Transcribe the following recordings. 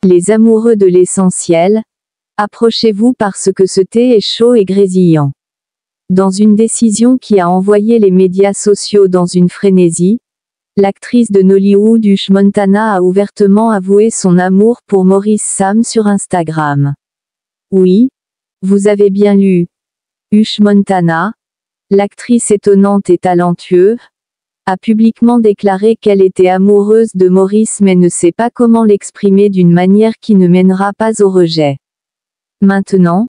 Les amoureux de l'essentiel, approchez-vous parce que ce thé est chaud et grésillant. Dans une décision qui a envoyé les médias sociaux dans une frénésie, l'actrice de Nollywood Ush Montana a ouvertement avoué son amour pour Maurice Sam sur Instagram. Oui, vous avez bien lu. Ush Montana, l'actrice étonnante et talentueuse, a publiquement déclaré qu'elle était amoureuse de Maurice mais ne sait pas comment l'exprimer d'une manière qui ne mènera pas au rejet. Maintenant,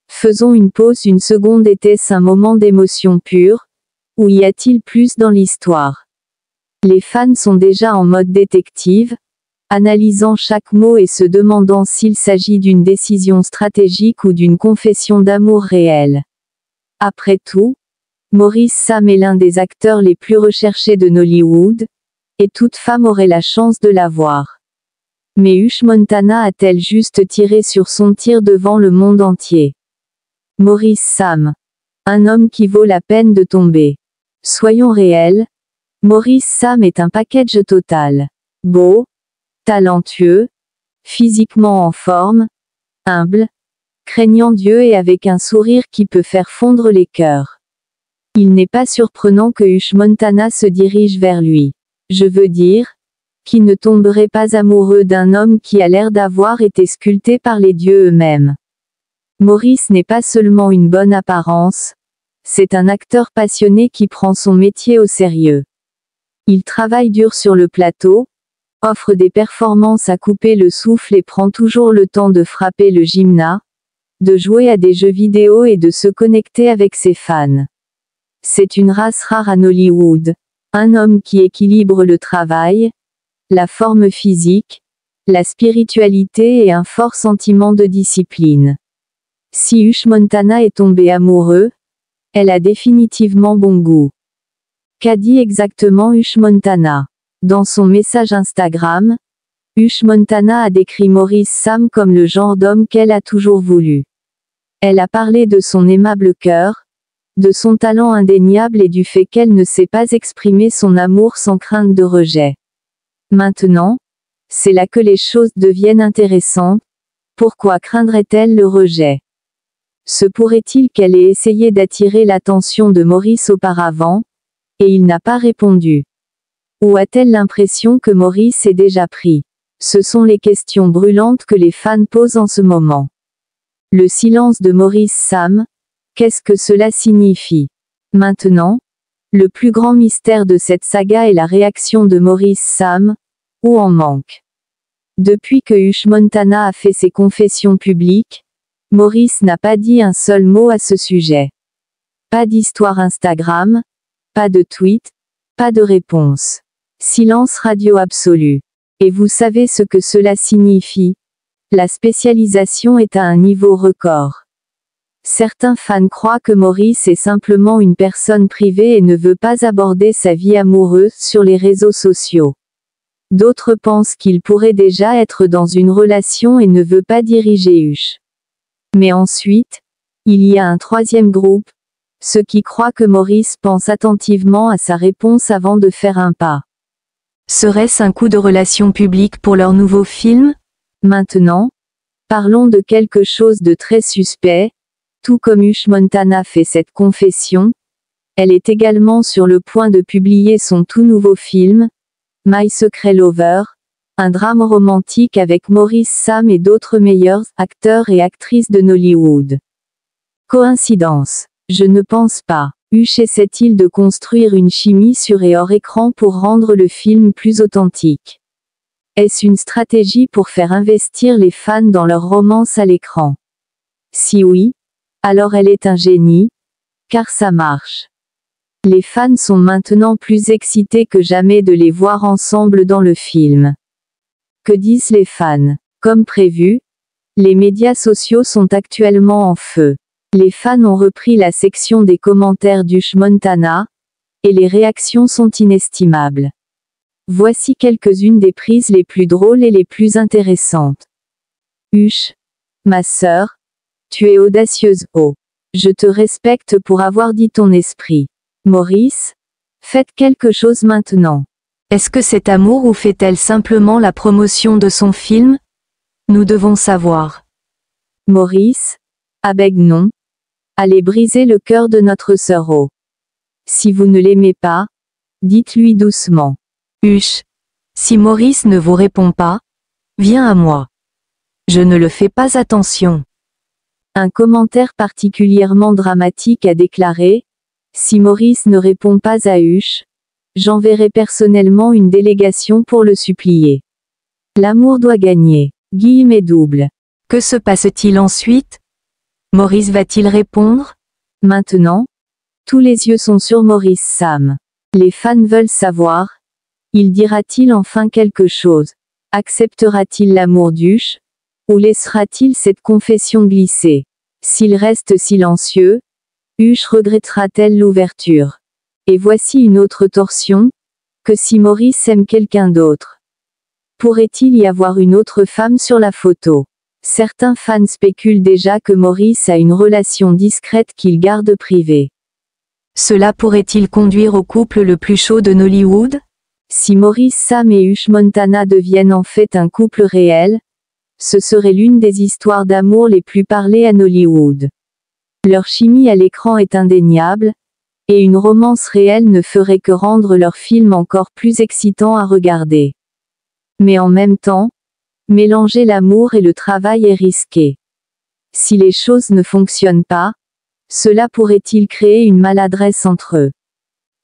faisons une pause une seconde. Était-ce un moment d'émotion pure, ou y a-t-il plus dans l'histoire? Les fans sont déjà en mode détective, analysant chaque mot et se demandant s'il s'agit d'une décision stratégique ou d'une confession d'amour réelle. Après tout, Maurice Sam est l'un des acteurs les plus recherchés de Nollywood, et toute femme aurait la chance de l'avoir. Mais Ush Montana a-t-elle juste tiré sur son tir devant le monde entier? Maurice Sam. Un homme qui vaut la peine de tomber. Soyons réels, Maurice Sam est un package total. Beau, talentueux, physiquement en forme, humble, craignant Dieu et avec un sourire qui peut faire fondre les cœurs. Il n'est pas surprenant que Ush Montana se dirige vers lui. Je veux dire, qui ne tomberait pas amoureux d'un homme qui a l'air d'avoir été sculpté par les dieux eux-mêmes. Maurice n'est pas seulement une bonne apparence, c'est un acteur passionné qui prend son métier au sérieux. Il travaille dur sur le plateau, offre des performances à couper le souffle et prend toujours le temps de frapper le gymnase, de jouer à des jeux vidéo et de se connecter avec ses fans. C'est une race rare à Nollywood, un homme qui équilibre le travail, la forme physique, la spiritualité et un fort sentiment de discipline. Si Ush Montana est tombé amoureux, elle a définitivement bon goût. Qu'a dit exactement Ush Montana? Dans son message Instagram, Ush Montana a décrit Maurice Sam comme le genre d'homme qu'elle a toujours voulu. Elle a parlé de son aimable cœur, de son talent indéniable et du fait qu'elle ne sait pas exprimer son amour sans crainte de rejet. Maintenant, c'est là que les choses deviennent intéressantes. Pourquoi craindrait-elle le rejet? Se pourrait-il qu'elle ait essayé d'attirer l'attention de Maurice auparavant, et il n'a pas répondu? Ou a-t-elle l'impression que Maurice est déjà pris? Ce sont les questions brûlantes que les fans posent en ce moment. Le silence de Maurice Sam, qu'est-ce que cela signifie? Maintenant, le plus grand mystère de cette saga est la réaction de Maurice Sam, ou en manque. Depuis que Ush Montana a fait ses confessions publiques, Maurice n'a pas dit un seul mot à ce sujet. Pas d'histoire Instagram, pas de tweet, pas de réponse. Silence radio absolu. Et vous savez ce que cela signifie? La spécialisation est à un niveau record. Certains fans croient que Maurice est simplement une personne privée et ne veut pas aborder sa vie amoureuse sur les réseaux sociaux. D'autres pensent qu'il pourrait déjà être dans une relation et ne veut pas diriger Ush. Mais ensuite, il y a un troisième groupe, ceux qui croient que Maurice pense attentivement à sa réponse avant de faire un pas. Serait-ce un coup de relation publique pour leur nouveau film? Maintenant, parlons de quelque chose de très suspect. Tout comme Ush Montana fait cette confession, elle est également sur le point de publier son tout nouveau film, My Secret Lover, un drame romantique avec Maurice Sam et d'autres meilleurs acteurs et actrices de Nollywood. Coïncidence? Je ne pense pas. Ush essaie-t-il de construire une chimie sur et hors écran pour rendre le film plus authentique? Est-ce une stratégie pour faire investir les fans dans leur romance à l'écran? Si oui, alors elle est un génie, car ça marche. Les fans sont maintenant plus excités que jamais de les voir ensemble dans le film. Que disent les fans? Comme prévu, les médias sociaux sont actuellement en feu. Les fans ont repris la section des commentaires d'Ush Montana, et les réactions sont inestimables. Voici quelques-unes des prises les plus drôles et les plus intéressantes. Ush, ma sœur, tu es audacieuse, oh. Je te respecte pour avoir dit ton esprit. Maurice, faites quelque chose maintenant. Est-ce que c'est amour ou fait-elle simplement la promotion de son film? Nous devons savoir. Maurice, Abeg non. Allez briser le cœur de notre sœur O. Si vous ne l'aimez pas, dites-lui doucement. Huch. Si Maurice ne vous répond pas, viens à moi. Je ne le fais pas attention. Un commentaire particulièrement dramatique a déclaré, si Maurice ne répond pas à Huch, j'enverrai personnellement une délégation pour le supplier. L'amour doit gagner. Guillemets double. Que se passe-t-il ensuite? Maurice va-t-il répondre? Maintenant, tous les yeux sont sur Maurice Sam. Les fans veulent savoir. Il dira-t-il enfin quelque chose? Acceptera-t-il l'amour d'Huch? Ou laissera-t-il cette confession glisser? S'il reste silencieux, Huch regrettera-t-elle l'ouverture? Et voici une autre torsion. Que si Maurice aime quelqu'un d'autre? Pourrait-il y avoir une autre femme sur la photo? Certains fans spéculent déjà que Maurice a une relation discrète qu'il garde privée. Cela pourrait-il conduire au couple le plus chaud de Nollywood? Si Maurice Sam et Huch Montana deviennent en fait un couple réel, ce serait l'une des histoires d'amour les plus parlées à Nollywood. Leur chimie à l'écran est indéniable, et une romance réelle ne ferait que rendre leur film encore plus excitant à regarder. Mais en même temps, mélanger l'amour et le travail est risqué. Si les choses ne fonctionnent pas, cela pourrait-il créer une maladresse entre eux?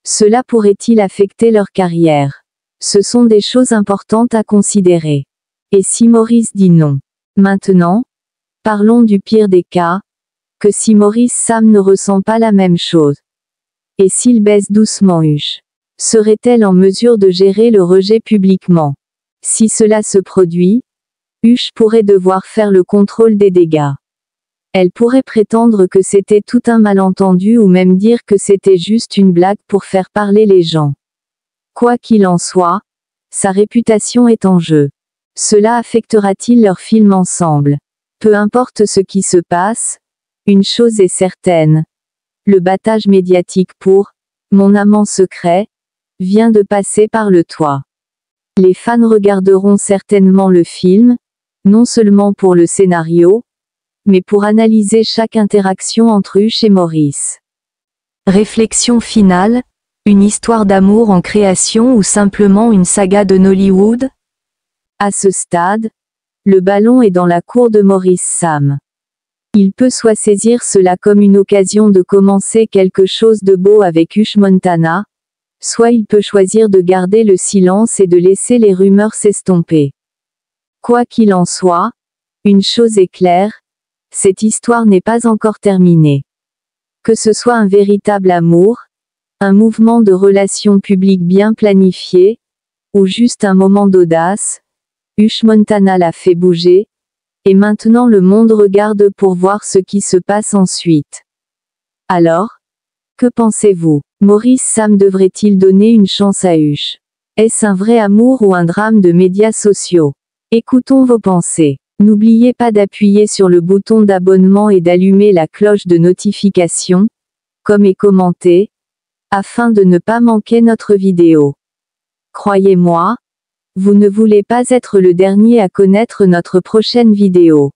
Cela pourrait-il affecter leur carrière? Ce sont des choses importantes à considérer. Et si Maurice dit non? Maintenant, parlons du pire des cas. Que si Maurice Sam ne ressent pas la même chose? Et s'il baisse doucement Huch? Serait-elle en mesure de gérer le rejet publiquement? Si cela se produit, Huch pourrait devoir faire le contrôle des dégâts. Elle pourrait prétendre que c'était tout un malentendu ou même dire que c'était juste une blague pour faire parler les gens. Quoi qu'il en soit, sa réputation est en jeu. Cela affectera-t-il leur film ensemble? Peu importe ce qui se passe, une chose est certaine. Le battage médiatique pour « Mon amant secret » vient de passer par le toit. Les fans regarderont certainement le film, non seulement pour le scénario, mais pour analyser chaque interaction entre Huch et Maurice. Réflexion finale, une histoire d'amour en création ou simplement une saga de Nollywood? À ce stade, le ballon est dans la cour de Maurice Sam. Il peut soit saisir cela comme une occasion de commencer quelque chose de beau avec Huch Montana, soit il peut choisir de garder le silence et de laisser les rumeurs s'estomper. Quoi qu'il en soit, une chose est claire, cette histoire n'est pas encore terminée. Que ce soit un véritable amour, un mouvement de relations publiques bien planifié, ou juste un moment d'audace, Huch Montana l'a fait bouger, et maintenant le monde regarde pour voir ce qui se passe ensuite. Alors, que pensez-vous? Maurice Sam devrait-il donner une chance à Huch? Est-ce un vrai amour ou un drame de médias sociaux? Écoutons vos pensées. N'oubliez pas d'appuyer sur le bouton d'abonnement et d'allumer la cloche de notification, comme et commenter, afin de ne pas manquer notre vidéo. Croyez-moi, vous ne voulez pas être le dernier à connaître notre prochaine vidéo.